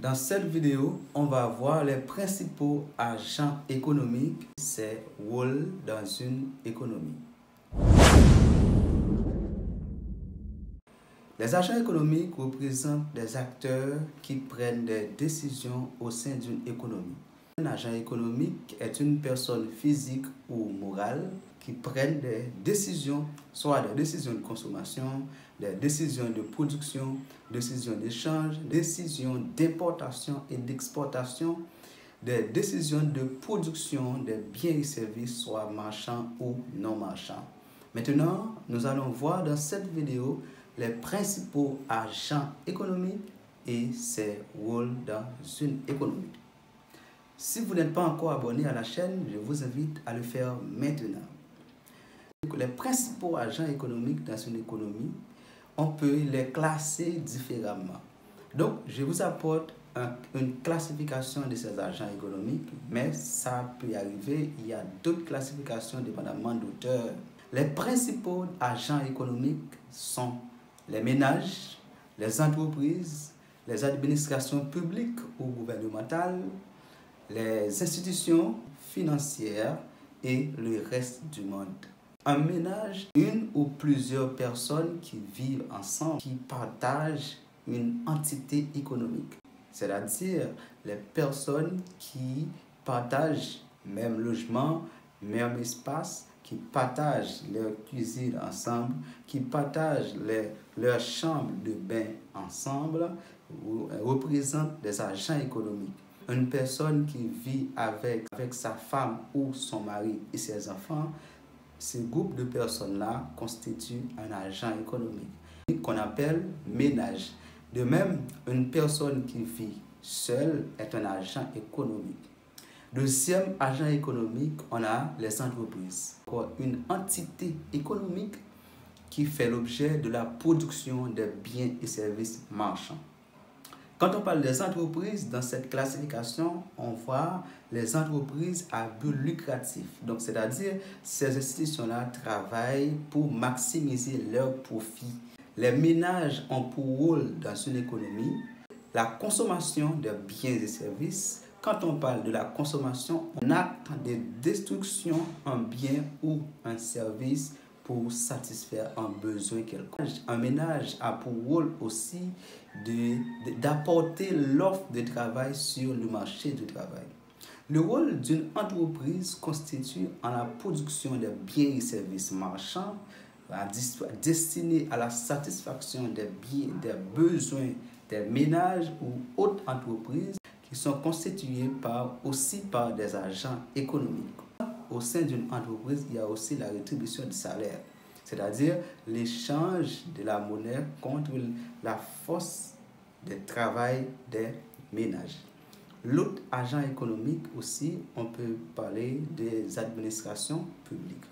Dans cette vidéo, on va voir les principaux agents économiques, ses rôles dans une économie. Les agents économiques représentent des acteurs qui prennent des décisions au sein d'une économie. Un agent économique est une personne physique ou morale qui prenne des décisions, soit des décisions de consommation, des décisions de production, décisions d'échange, décisions d'importation et d'exportation, des décisions de production des biens et services, soit marchands ou non marchands. Maintenant, nous allons voir dans cette vidéo les principaux agents économiques et ses rôles dans une économie. Si vous n'êtes pas encore abonné à la chaîne, je vous invite à le faire maintenant. Les principaux agents économiques dans une économie, on peut les classer différemment. Donc, je vous apporte une classification de ces agents économiques, mais ça peut arriver, il y a d'autres classifications dépendamment d'auteur. Les principaux agents économiques sont les ménages, les entreprises, les administrations publiques ou gouvernementales, les institutions financières et le reste du monde. Un ménage, une ou plusieurs personnes qui vivent ensemble, qui partagent une entité économique, c'est-à-dire les personnes qui partagent même logement, même espace, qui partagent leur cuisine ensemble, qui partagent leur chambre de bain ensemble, représentent des agents économiques. Une personne qui vit avec sa femme ou son mari et ses enfants, ce groupe de personnes-là constitue un agent économique qu'on appelle ménage. De même, une personne qui vit seule est un agent économique. Deuxième agent économique, on a les entreprises. Une entité économique qui fait l'objet de la production des biens et services marchands. Quand on parle des entreprises, dans cette classification, on voit les entreprises à but lucratif. Donc, c'est-à-dire, ces institutions-là travaillent pour maximiser leurs profits. Les ménages ont pour rôle dans une économie la consommation de biens et services. Quand on parle de la consommation, on acte de destruction un bien ou un service pour satisfaire un besoin quelconque. Un ménage a pour rôle aussi d'apporter l'offre de travail sur le marché du travail. Le rôle d'une entreprise constitue en la production de biens et services marchands destinés à la satisfaction des besoins des ménages ou autres entreprises qui sont constituées aussi par des agents économiques. Au sein d'une entreprise, il y a aussi la rétribution du salaire, c'est-à-dire l'échange de la monnaie contre la force de travail des ménages. L'autre agent économique aussi, on peut parler des administrations publiques.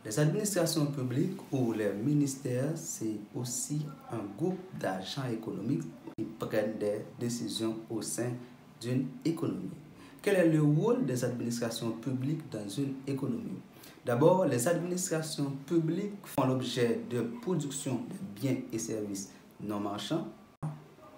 Les administrations publiques ou les ministères, c'est aussi un groupe d'agents économiques qui prennent des décisions au sein d'une économie. Quel est le rôle des administrations publiques dans une économie? D'abord, les administrations publiques font l'objet de production de biens et services non marchands.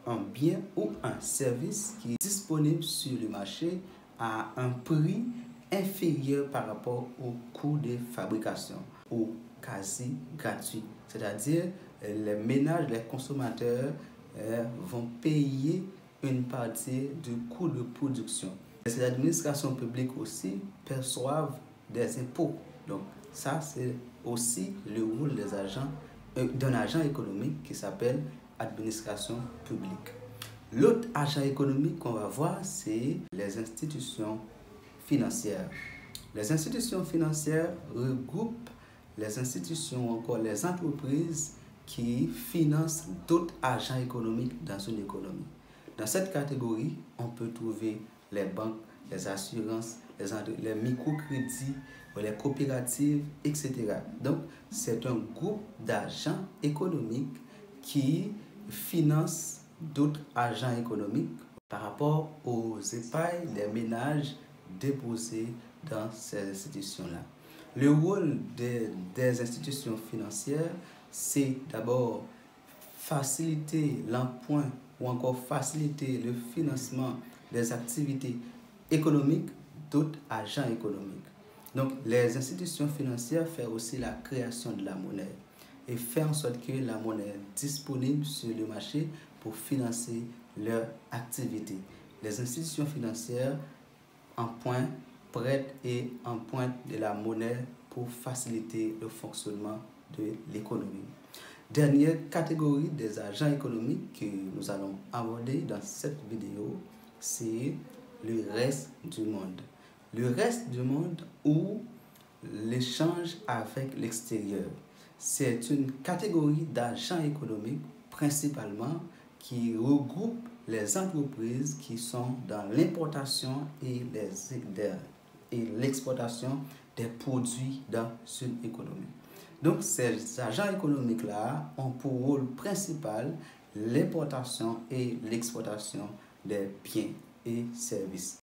Un bien ou un service qui est disponible sur le marché à un prix inférieur par rapport au coût de fabrication ou quasi gratuit. C'est-à-dire, les ménages, les consommateurs vont payer une partie du coût de production. Les administrations publiques aussi perçoivent des impôts. Donc, ça, c'est aussi le rôle d'un agent économique qui s'appelle administration publique. L'autre agent économique qu'on va voir, c'est les institutions financières. Les institutions financières regroupent les institutions ou encore les entreprises qui financent d'autres agents économiques dans une économie. Dans cette catégorie, on peut trouver les banques, les assurances, les microcrédits, les coopératives, etc. Donc, c'est un groupe d'agents économiques qui financent d'autres agents économiques par rapport aux épargnes des ménages déposés dans ces institutions-là. Le rôle des institutions financières, c'est d'abord faciliter l'emprunt ou encore faciliter le financement des activités économiques d'autres agents économiques. Donc, les institutions financières font aussi la création de la monnaie et font en sorte que la monnaie est disponible sur le marché pour financer leur activité. Les institutions financières en point prêtent et empruntent de la monnaie pour faciliter le fonctionnement de l'économie. Dernière catégorie des agents économiques que nous allons aborder dans cette vidéo, c'est le reste du monde. Le reste du monde ou l'échange avec l'extérieur. C'est une catégorie d'agents économiques principalement qui regroupe les entreprises qui sont dans l'importation et l'exportation des produits dans une économie. Donc, ces agents économiques-là ont pour rôle principal l'importation et l'exportation des biens et services.